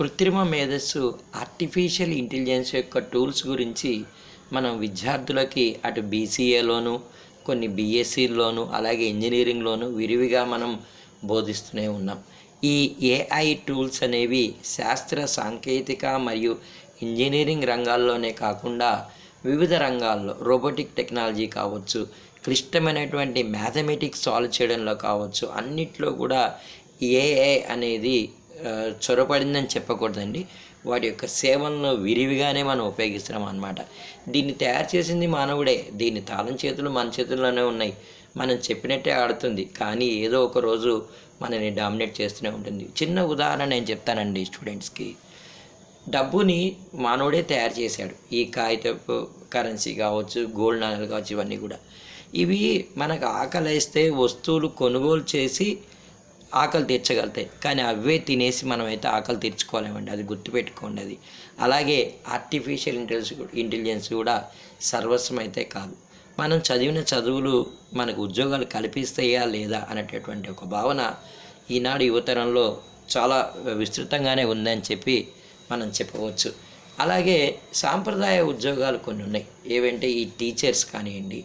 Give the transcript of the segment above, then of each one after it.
కృత్రిమ మేధస్సు artificial intelligence యొక్క టూల్స్ గురించి మనం విద్యార్థులకి అటు బీసీఏలోను కొన్ని బీఎస్సీల్లోను అలాగే ఇంజనీరింగ్లోను విరివిగా మనం బోధిస్తూనే ఉన్నాం. ఈ ఏఐ టూల్స్ అనేవి శాస్త్ర సాంకేతిక మరియు ఇంజనీరింగ్ రంగాల్లోనే కాకుండా వివిధ రంగాల్లో రోబోటిక్ టెక్నాలజీ కావచ్చు, క్లిష్టమైనటువంటి మ్యాథమెటిక్స్ సాల్వ్ చేయడంలో కావచ్చు, అన్నిట్లో కూడా ఏఐ అనేది చొరబడిందని చెప్పకూడదండి. వాటి యొక్క సేవలను విరివిగానే మనం ఉపయోగిస్తున్నాం అన్నమాట. దీన్ని తయారు చేసింది మానవుడే. దీని తాళం చేతులు మన చేతుల్లోనే ఉన్నాయి. మనం చెప్పినట్టే ఆడుతుంది, కానీ ఏదో ఒక రోజు మనని డామినేట్ చేస్తూనే ఉంటుంది. చిన్న ఉదాహరణ నేను చెప్తానండి స్టూడెంట్స్కి. డబ్బుని మానవుడే తయారు చేశాడు. ఈ కాగితపు కరెన్సీ కావచ్చు, గోల్డ్ నాణాలు కావచ్చు, ఇవన్నీ కూడా ఇవి మనకు ఆకలిస్తే వస్తువులు కొనుగోలు చేసి ఆకలి తీర్చగలుగుతాయి, కానీ అవే తినేసి మనమైతే ఆకలి తీర్చుకోలేమండి. అది గుర్తుపెట్టుకోండి. అది అలాగే ఆర్టిఫిషియల్ ఇంటెలిజెన్స్ కూడా సర్వస్వం అయితే కాదు. మనం చదివిన చదువులు మనకు ఉద్యోగాలు కల్పిస్తాయా లేదా అనేటటువంటి ఒక భావన ఈనాడు యువతరంలో చాలా విస్తృతంగానే ఉందని చెప్పి మనం చెప్పవచ్చు. అలాగే సాంప్రదాయ ఉద్యోగాలు కొన్ని ఉన్నాయి. ఏవంటే ఈ టీచర్స్ కానివ్వండి,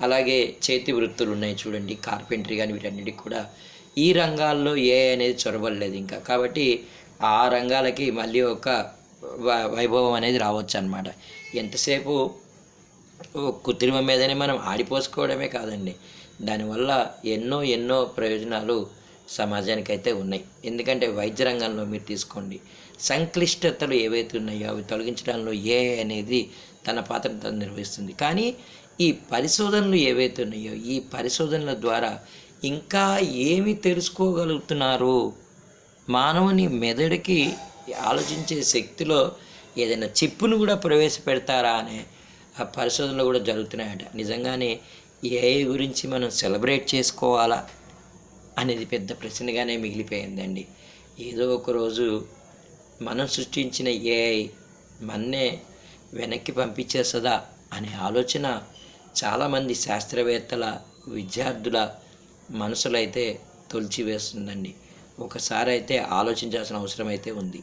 అలాగే చేతి వృత్తులు ఉన్నాయి చూడండి, కార్పెంటరీ కానీ, వీటన్నిటికి కూడా ఈ రంగాల్లో ఏఐ అనేది చొరబడలేదు ఇంకా. కాబట్టి ఆ రంగాలకి మళ్ళీ ఒక వైభవం అనేది రావచ్చు అన్నమాట. ఎంతసేపు కృత్రిమ మీదనే మనం ఆడిపోసుకోవడమే కాదండి, దానివల్ల ఎన్నో ప్రయోజనాలు సమాజానికైతే ఉన్నాయి. ఎందుకంటే వైద్య రంగంలో మీరు తీసుకోండి, సంక్లిష్టతలు ఏవైతే ఉన్నాయో అవి తొలగించడంలో ఏఐ అనేది తన పాత్రను నిర్వహిస్తుంది. కానీ ఈ పరిశోధనలు ఏవైతే ఉన్నాయో ఈ పరిశోధనల ద్వారా ఇంకా ఏమి తెలుసుకోగలుగుతున్నారు, మానవుని మెదడుకి ఆలోచించే శక్తిలో ఏదైనా చిప్పును కూడా ప్రవేశపెడతారా అనే ఆ పరిశోధనలు కూడా జరుగుతున్నాయట. నిజంగానే ఏఐ గురించి మనం సెలబ్రేట్ చేసుకోవాలా అనేది పెద్ద ప్రశ్నగానే మిగిలిపోయిందండి. ఏదో ఒకరోజు మనం సృష్టించిన ఏఐ మన్నే వెనక్కి పంపించేస్తుందా అనే ఆలోచన చాలామంది శాస్త్రవేత్తల, విద్యార్థుల మనసులైతే తొలిచివేస్తుందండి. ఒకసారి అయితే ఆలోచించాల్సిన అవసరం అయితే ఉంది.